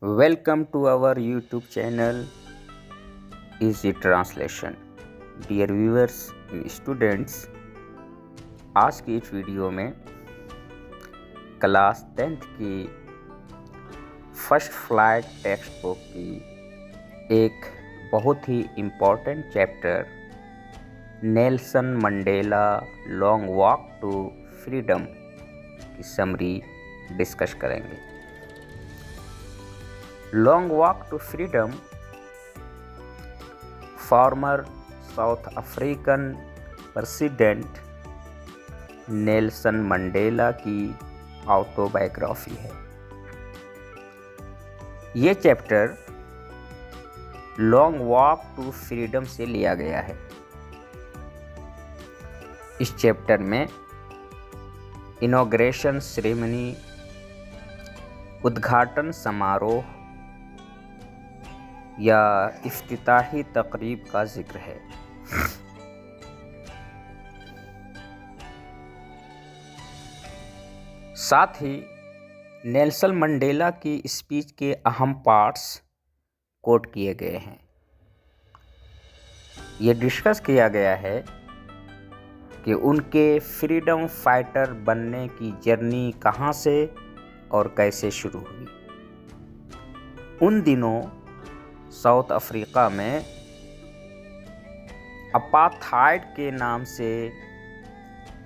Welcome to our YouTube channel Easy Translation. Dear viewers and students, आज की इस video में क्लास 10th की फर्स्ट फ्लाइट टेक्स्ट बुक की एक बहुत ही important chapter Nelson Mandela Long Walk to Freedom की समरी डिस्कस करेंगे। Long Walk to Freedom former South African president Nelson Mandela की ऑटोबायोग्राफी है। ये chapter Long Walk to Freedom से लिया गया है। इस चैप्टर में इनॉग्रेशन सेरेमनी, उद्घाटन समारोह या इफ्तिताही तकरीब का जिक्र है। साथ ही नेल्सन मंडेला की स्पीच के अहम पार्ट्स कोट किए गए हैं। ये डिस्कस किया गया है कि उनके फ्रीडम फाइटर बनने की जर्नी कहाँ से और कैसे शुरू हुई। उन दिनों साउथ अफ्रीका में अपार्थाइड के नाम से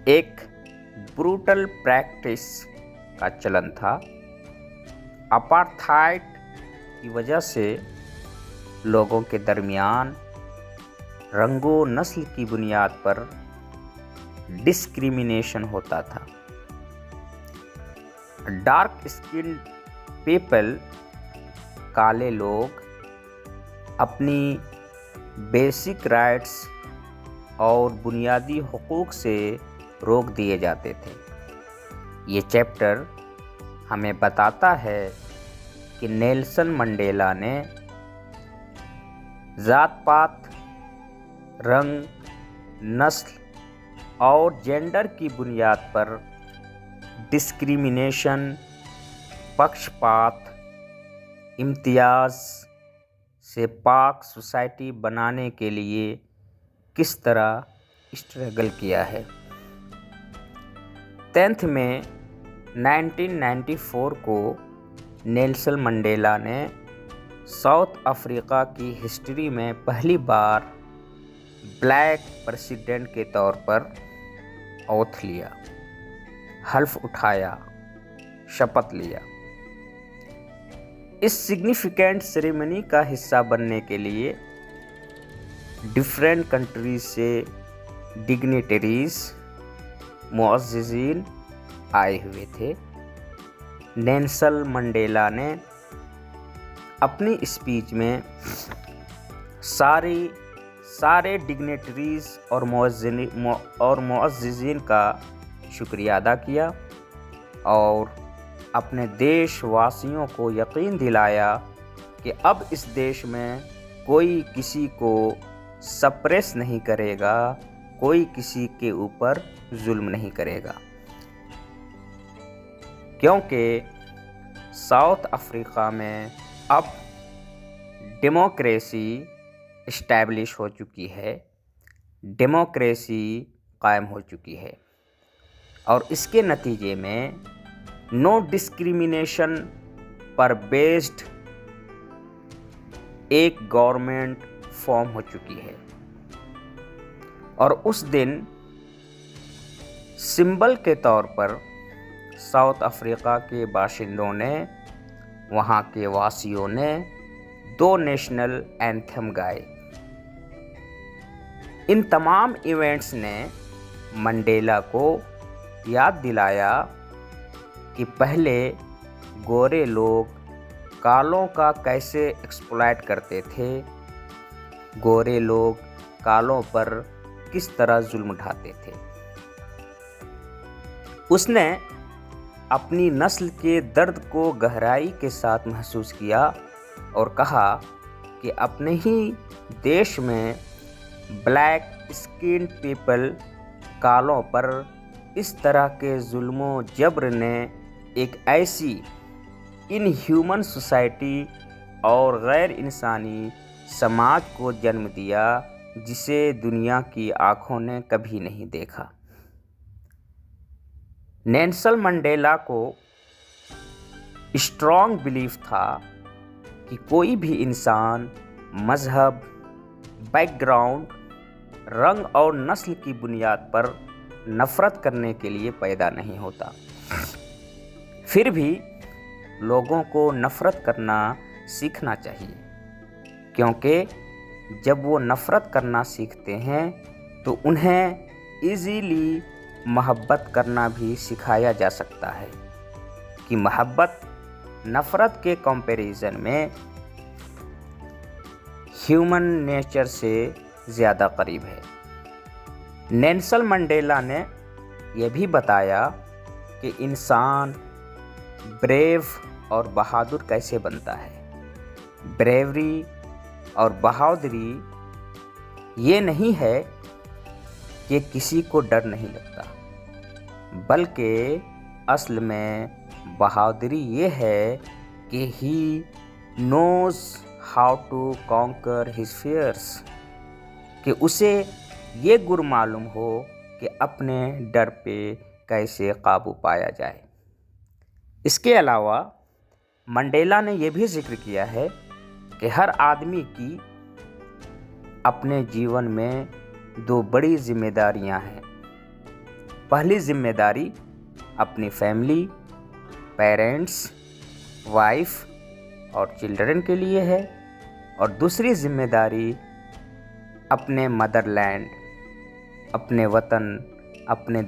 एक ब्रूटल प्रैक्टिस का चलन था। अपार्थाइड की वजह से लोगों के दरमियान रंगो नस्ल की बुनियाद पर डिस्क्रिमिनेशन होता था। डार्क स्किन पीपल, काले लोग, अपनी बेसिक राइट्स और बुनियादी हुकूक से रोक दिए जाते थे। ये चैप्टर हमें बताता है कि नेल्सन मंडेला ने जात पात, रंग, नस्ल और जेंडर की बुनियाद पर डिस्क्रिमिनेशन, पक्षपात, इम्तियाज़ से पाक सोसाइटी बनाने के लिए किस तरह स्ट्रगल किया है। 10th में 1994 को नेल्सन मंडेला ने साउथ अफ्रीका की हिस्ट्री में पहली बार ब्लैक प्रेसिडेंट के तौर पर ओथ लिया, हल्फ उठाया, शपथ लिया। इस सिग्निफिकेंट सेरेमनी का हिस्सा बनने के लिए डिफरेंट कंट्रीज से डिग्निटरीज, मुअज़्ज़िज़ीन आए हुए थे। नेल्सन मंडेला ने अपनी स्पीच में सारे डिग्निटरीज और मुअज़्ज़िज़ीन का शुक्रिया अदा किया और अपने देशवासियों को यकीन दिलाया कि अब इस देश में कोई किसी को सप्रेस नहीं करेगा, कोई किसी के ऊपर जुल्म नहीं करेगा, क्योंकि साउथ अफ्रीका में अब डेमोक्रेसी इस्टेब्लिश हो चुकी है, डेमोक्रेसी कायम हो चुकी है और इसके नतीजे में नो डिस्क्रिमिनेशन पर बेस्ड एक गवर्नमेंट फॉर्म हो चुकी है। और उस दिन सिंबल के तौर पर साउथ अफ्रीका के बाशिंदों ने, वहाँ के वासियों ने 2 नेशनल एंथम गाए। इन तमाम इवेंट्स ने मंडेला को याद दिलाया कि पहले गोरे लोग कालों का कैसे एक्सप्लॉइट करते थे, गोरे लोग कालों पर किस तरह जुल्म ढाते थे। उसने अपनी नस्ल के दर्द को गहराई के साथ महसूस किया और कहा कि अपने ही देश में ब्लैक स्किन पीपल, कालों पर इस तरह के जुल्मों जबर ने एक ऐसी ان ہیومن سوسائٹی اور غیر انسانی سماج کو جنم دیا جسے دنیا کی آنکھوں نے کبھی نہیں دیکھا۔ نیلسن منڈیلا کو اسٹرانگ بلیف تھا کہ کوئی بھی انسان مذہب، بیک گراؤنڈ، رنگ اور نسل کی بنیاد پر نفرت کرنے کے لیے پیدا نہیں ہوتا۔ پھر بھی لوگوں کو نفرت کرنا سیکھنا چاہیے، کیونکہ جب وہ نفرت کرنا سیکھتے ہیں تو انہیں ایزیلی محبت کرنا بھی سکھایا جا سکتا ہے کہ محبت نفرت کے کمپیریزن میں ہیومن نیچر سے زیادہ قریب ہے۔ نیلسن منڈیلا نے یہ بھی بتایا کہ انسان بریو اور بہادر کیسے بنتا ہے۔ بریوری اور بہادری یہ نہیں ہے کہ کسی کو ڈر نہیں لگتا، بلکہ اصل میں بہادری یہ ہے کہ he knows how to conquer his fears, کہ اسے یہ گر معلوم ہو کہ اپنے ڈر پہ کیسے قابو پایا جائے۔ اس کے علاوہ منڈیلا نے یہ بھی ذکر کیا ہے کہ ہر آدمی کی اپنے جیون میں دو بڑی ذمہ داریاں ہیں۔ پہلی ذمہ داری اپنی فیملی، پیرنٹس، وائف اور چلڈرن کے لیے ہے، اور دوسری ذمہ داری اپنے مدر لینڈ، اپنے وطن، اپنے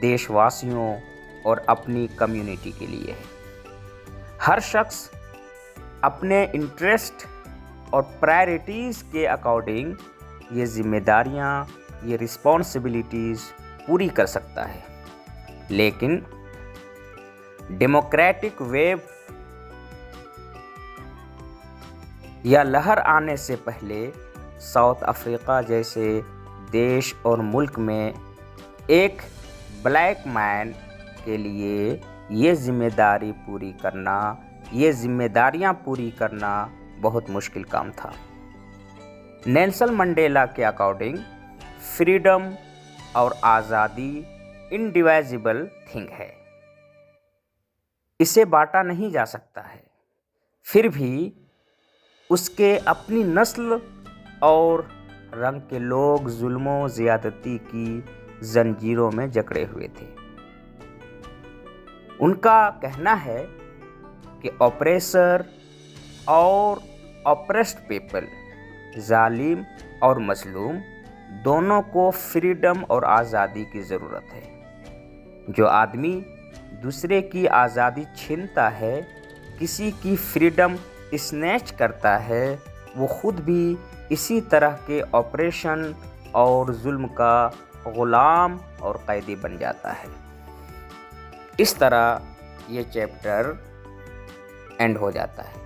دیش واسیوں اور اپنی کمیونٹی کے لیے ہے۔ ہر شخص اپنے انٹرسٹ اور پرائرٹیز کے اکارڈنگ یہ ذمہ داریاں، یہ رسپانسبلٹیز پوری کر سکتا ہے، لیکن ڈیموکریٹک ویو یا لہر آنے سے پہلے ساؤتھ افریقہ جیسے دیش اور ملک میں ایک بلیک مین کے لیے یہ ذمہ داریاں پوری کرنا بہت مشکل کام تھا۔ نیلسن منڈیلا کے اکارڈنگ فریڈم اور آزادی انڈیویزیبل تھنگ ہے، اسے بانٹا نہیں جا سکتا ہے، پھر بھی اس کے اپنی نسل اور رنگ کے لوگ ظلم و زیادتی کی زنجیروں میں جکڑے ہوئے تھے۔ ان کا کہنا ہے کہ اوپریسر اور اوپریسڈ پیپل، ظالم اور مظلوم، دونوں کو فریڈم اور آزادی کی ضرورت ہے۔ جو آدمی دوسرے کی آزادی چھینتا ہے، کسی کی فریڈم اسنیچ کرتا ہے، وہ خود بھی اسی طرح کے آپریشن اور ظلم کا غلام اور قیدی بن جاتا ہے۔ اس طرح یہ چیپٹر اینڈ ہو جاتا ہے۔